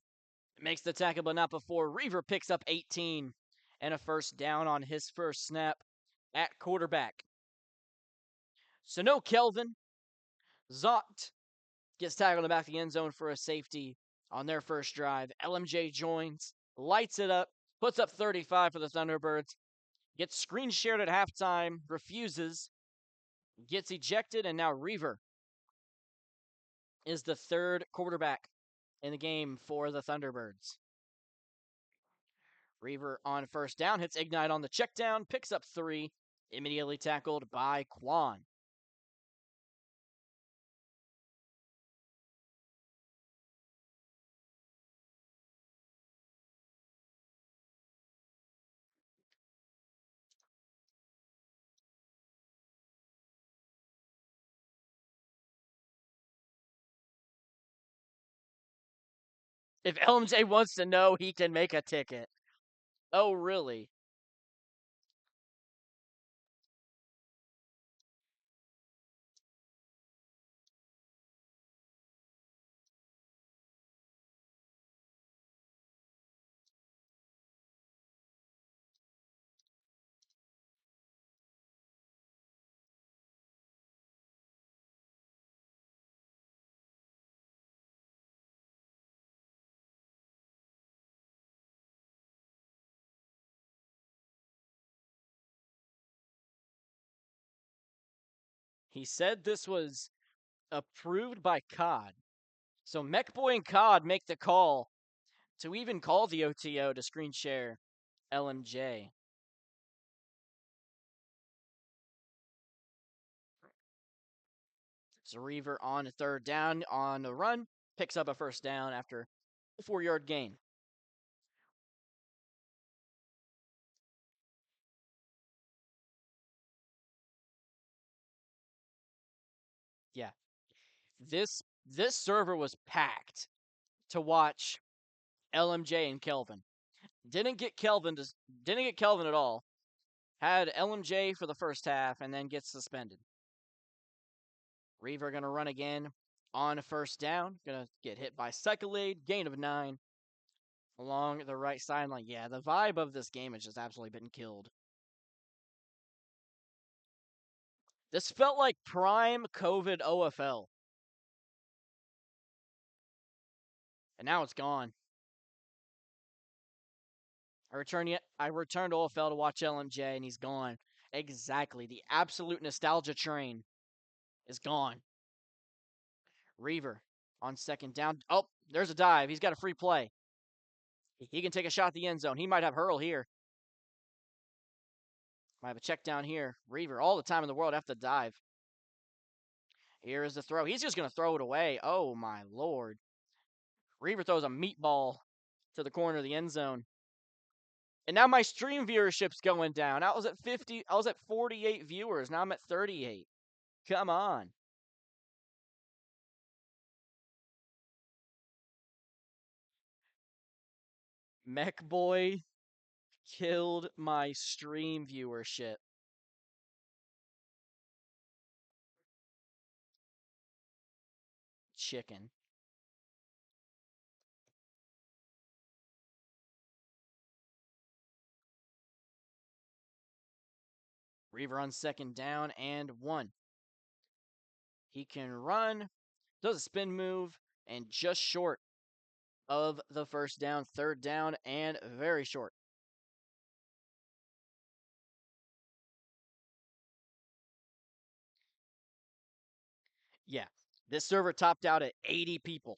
makes the tackle, but not before Reaver picks up 18 and a first down on his first snap at quarterback. So no Kelvin. Zott gets tackled in the back of the end zone for a safety on their first drive. LMJ joins, lights it up, puts up 35 for the Thunderbirds, gets screen shared at halftime, refuses, gets ejected, and now Reaver is the third quarterback in the game for the Thunderbirds. Reaver on first down, hits Ignite on the check down, picks up 3, immediately tackled by Quan. If LMJ wants to know, he can make a ticket. Oh, really? He said this was approved by COD. So Mechboy and COD make the call to even call the OTO to screen share LMJ. So Reaver on third down on the run, picks up a first down after a 4-yard gain. Yeah. This server was packed to watch LMJ and Kelvin. Didn't get Kelvin at all. Had LMJ for the first half and then gets suspended. Reaver gonna run again on first down. Gonna get hit by Cyclade, gain of 9 along the right sideline. Yeah, the vibe of this game has just absolutely been killed. This felt like prime COVID OFL. And now it's gone. I returned to OFL to watch LMJ and he's gone. Exactly. The absolute nostalgia train is gone. Reaver on second down. Oh, there's a dive. He's got a free play. He can take a shot at the end zone. He might have hurl here. Might have a check down here. Reaver, all the time in the world, have to dive. Here is the throw. He's just going to throw it away. Oh, my Lord. Reaver throws a meatball to the corner of the end zone. And now my stream viewership's going down. I was at 48 viewers. Now I'm at 38. Come on. Mechboy killed my stream viewership. Chicken. Reaver on second down and 1. He can run, does a spin move, and just short of the first down, third down, and very short. Yeah, this server topped out at 80 people.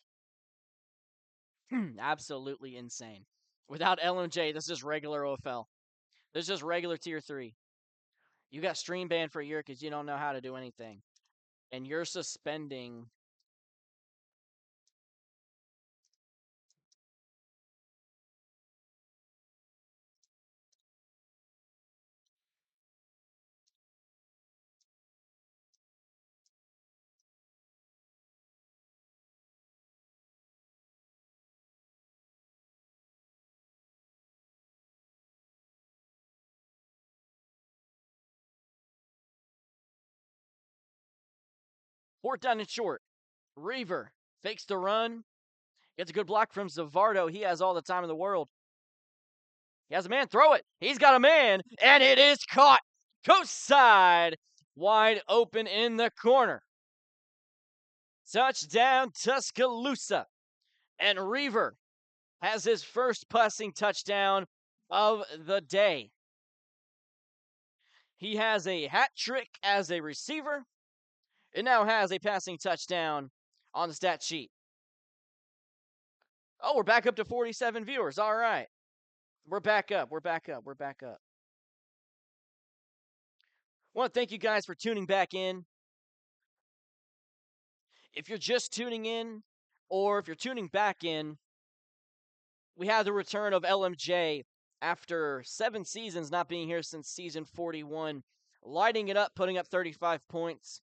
Absolutely insane. Without LMJ, this is regular OFL. This is just regular tier 3. You got stream banned for a year because you don't know how to do anything. And you're suspending. Fourth down and short. Reaver fakes the run. Gets a good block from Zavardo. He has all the time in the world. He has a man. Throw it. He's got a man. And it is caught. Coast side. Wide open in the corner. Touchdown, Tuscaloosa. And Reaver has his first passing touchdown of the day. He has a hat trick as a receiver. It now has a passing touchdown on the stat sheet. Oh, we're back up to 47 viewers. All right. We're back up. We're back up. We're back up. I want to thank you guys for tuning back in. If you're just tuning in, or if you're tuning back in, we have the return of LMJ after 7 seasons not being here since season 41, lighting it up, putting up 35 points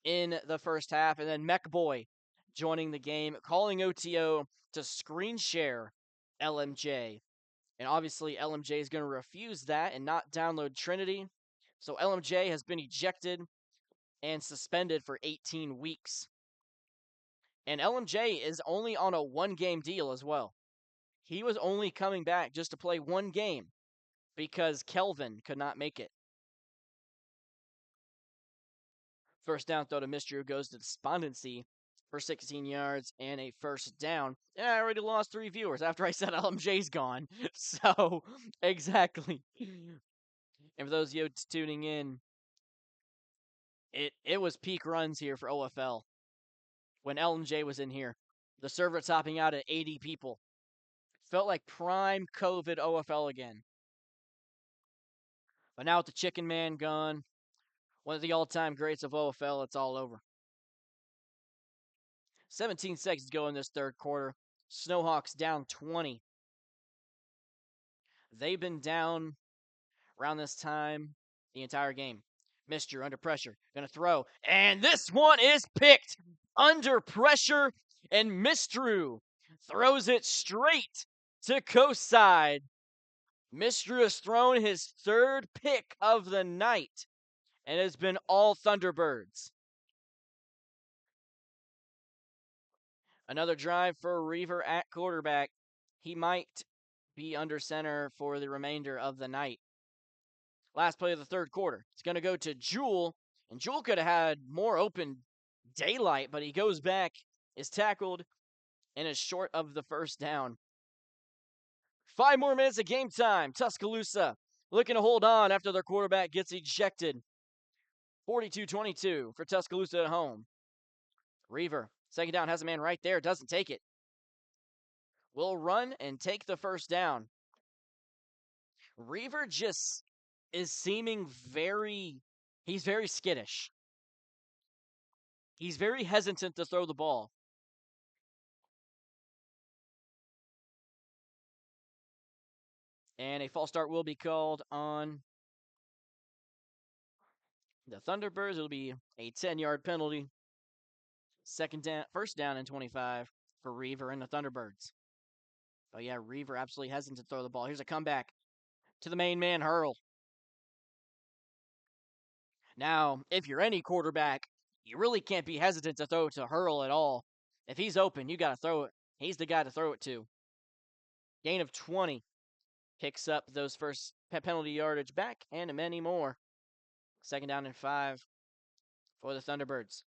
in the first half, and then Mech Boy joining the game, calling OTO to screen share LMJ. And obviously, LMJ is going to refuse that and not download Trinity. So LMJ has been ejected and suspended for 18 weeks. And LMJ is only on a 1-game deal as well. He was only coming back just to play 1 game because Kelvin could not make it. First down throw to Mr. goes to Despondency for 16 yards and a first down. And I already lost 3 viewers after I said LMJ's gone. So, exactly. And for those of you tuning in, it was peak runs here for OFL when LMJ was in here. The server topping out at 80 people. Felt like prime COVID OFL again. But now with the Chicken Man gone, one of the all-time greats of OFL, it's all over. 17 seconds to go in this third quarter. Snowhawks down 20. They've been down around this time the entire game. Mr. under pressure, gonna throw, and this one is picked under pressure, and Mistrew throws it straight to coast side. Mistrew has thrown his 3rd pick of the night, and it's been all Thunderbirds. Another drive for Reaver at quarterback. He might be under center for the remainder of the night. Last play of the third quarter. It's going to go to Jewel, and Jewel could have had more open daylight, but he goes back, is tackled, and is short of the first down. 5 more minutes of game time. Tuscaloosa looking to hold on after their quarterback gets ejected. 42-22 for Tuscaloosa at home. Reaver, second down, has a man right there, doesn't take it. Will run and take the first down. Reaver just is seeming he's very skittish. He's very hesitant to throw the ball. And a false start will be called on the Thunderbirds. It'll be a 10-yard penalty. First down and 25 for Reaver and the Thunderbirds. Oh yeah, Reaver absolutely hesitant to throw the ball. Here's a comeback to the main man, Hurl. Now, if you're any quarterback, you really can't be hesitant to throw to Hurl at all. If he's open, you got to throw it. He's the guy to throw it to. Gain of 20. Picks up those first penalty yardage back and many more. Second down and 5 for the Thunderbirds.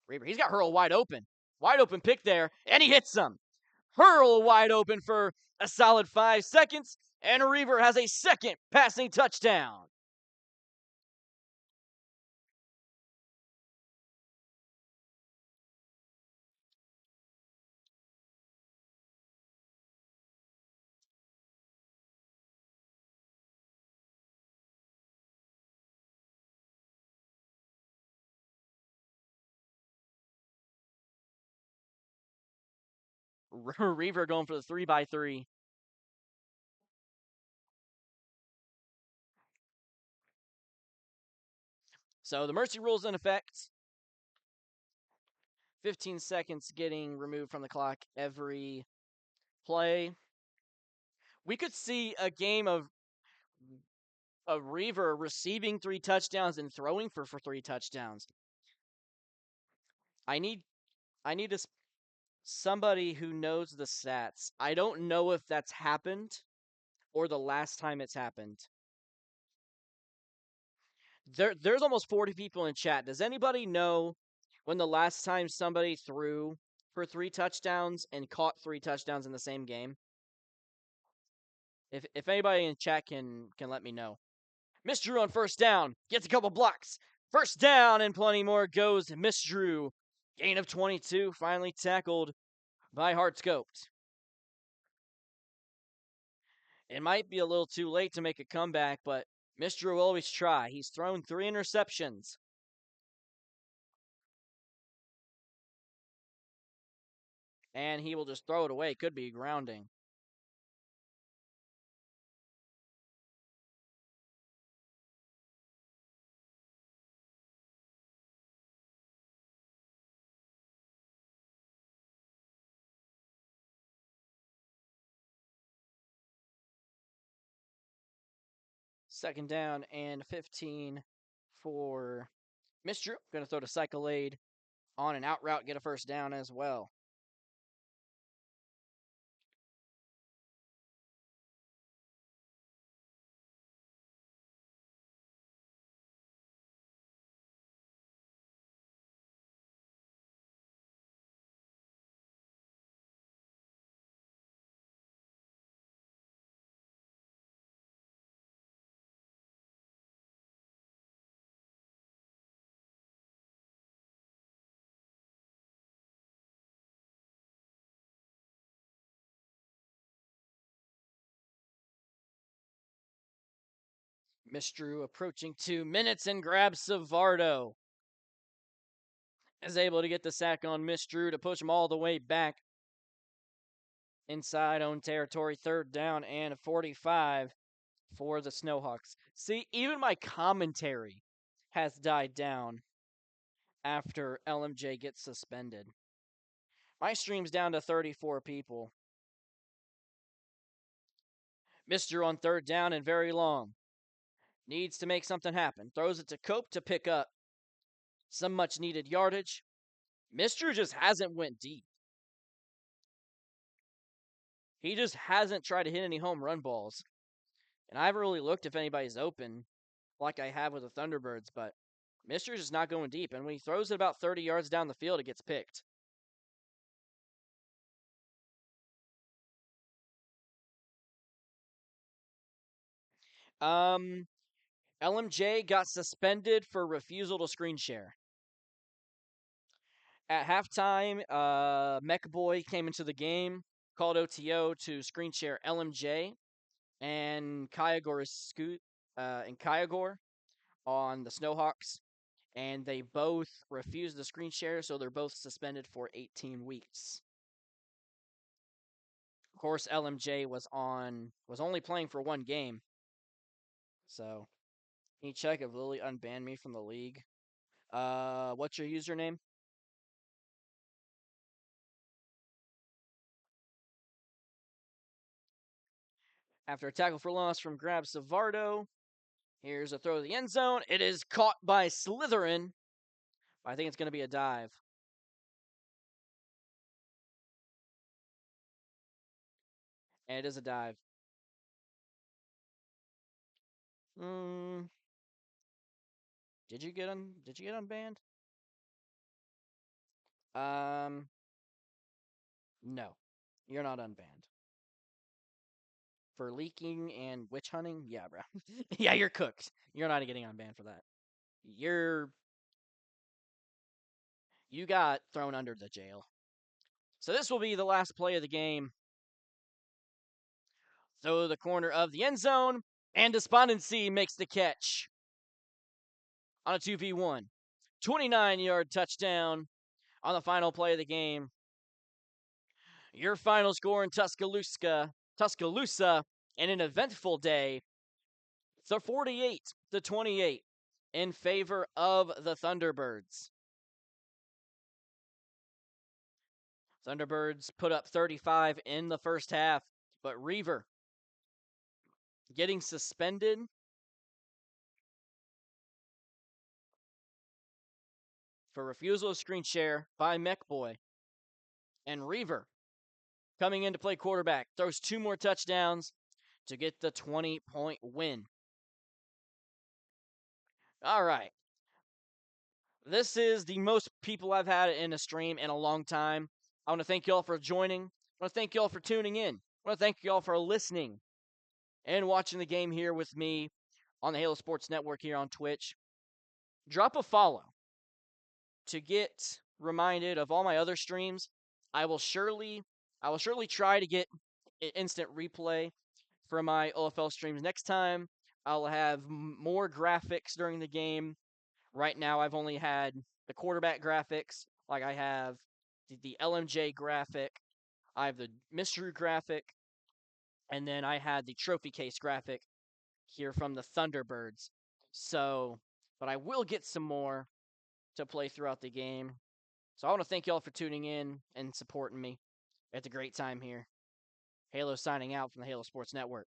Reaver, he's got Hurl wide open. Wide open pick there, and he hits him. Hurl wide open for a solid 5 seconds, and Reaver has a second passing touchdown. Reaver going for the 3x3. So the mercy rule's in effect. 15 seconds getting removed from the clock every play. We could see a game of Reaver receiving 3 touchdowns and throwing for 3 touchdowns. I need somebody who knows the stats. I don't know if that's happened or the last time it's happened. There's almost 40 people in chat. Does anybody know when the last time somebody threw for 3 touchdowns and caught 3 touchdowns in the same game? If anybody in chat can let me know. Miss Drew on first down, gets a couple blocks. First down and plenty more goes Miss Drew. Gain of 22, finally tackled by Hartscoped. It might be a little too late to make a comeback, but Miss Drew will always try. He's thrown 3 interceptions. And he will just throw it away. Could be grounding. Second down and 15 for Miss Drew. Going to throw to Cycle Aid on an out route, get a first down as well. Miss Drew approaching 2 minutes and grabs Savardo. Is able to get the sack on Miss Drew to push him all the way back inside own territory. Third down and 45 for the Snowhawks. See, even my commentary has died down after LMJ gets suspended. My stream's down to 34 people. Miss Drew on third down and very long. Needs to make something happen. Throws it to Cope to pick up some much needed yardage. Miss Drew just hasn't went deep. He just hasn't tried to hit any home run balls. And I haven't really looked if anybody's open like I have with the Thunderbirds, but Miss Drew's just not going deep. And when he throws it about 30 yards down the field, it gets picked. LMJ got suspended for refusal to screen share. At halftime, Mech Boy came into the game, called OTO to screen share LMJ and Kyogre on the Snowhawks, and they both refused the screen share, so they're both suspended for 18 weeks. Of course, LMJ was only playing for 1 game, so can you check if Lily unbanned me from the league? What's your username? After a tackle for loss from Grab Savardo, here's a throw to the end zone. It is caught by Slytherin. I think it's going to be a dive. And it is a dive. Did you get unbanned? No. You're not unbanned. For leaking and witch hunting? Yeah, bro. Yeah, you're cooked. You're not getting unbanned for that. You got thrown under the jail. So this will be the last play of the game. Throw the corner of the end zone, and Despondency makes the catch on a 2v1. 29-yard touchdown on the final play of the game. Your final score in Tuscaloosa, and an eventful day. It's a 48-28 in favor of the Thunderbirds. Thunderbirds put up 35 in the first half, but Reaver getting suspended for refusal of screen share by Mechboy. And Reaver coming in to play quarterback, throws 2 more touchdowns to get the 20-point win. All right. This is the most people I've had in a stream in a long time. I want to thank y'all for joining. I want to thank y'all for tuning in. I want to thank y'all for listening and watching the game here with me on the Halo Sports Network here on Twitch. Drop a follow to get reminded of all my other streams. I will surely try to get instant replay for my OFL streams next time. I'll have more graphics during the game. Right now, I've only had the quarterback graphics. Like I have the LMJ graphic, I have the mystery graphic, and then I had the trophy case graphic here from the Thunderbirds. So, but I will get some more to play throughout the game. So I want to thank y'all for tuning in and supporting me. It's a great time here. Halo signing out from the Halo Sports Network.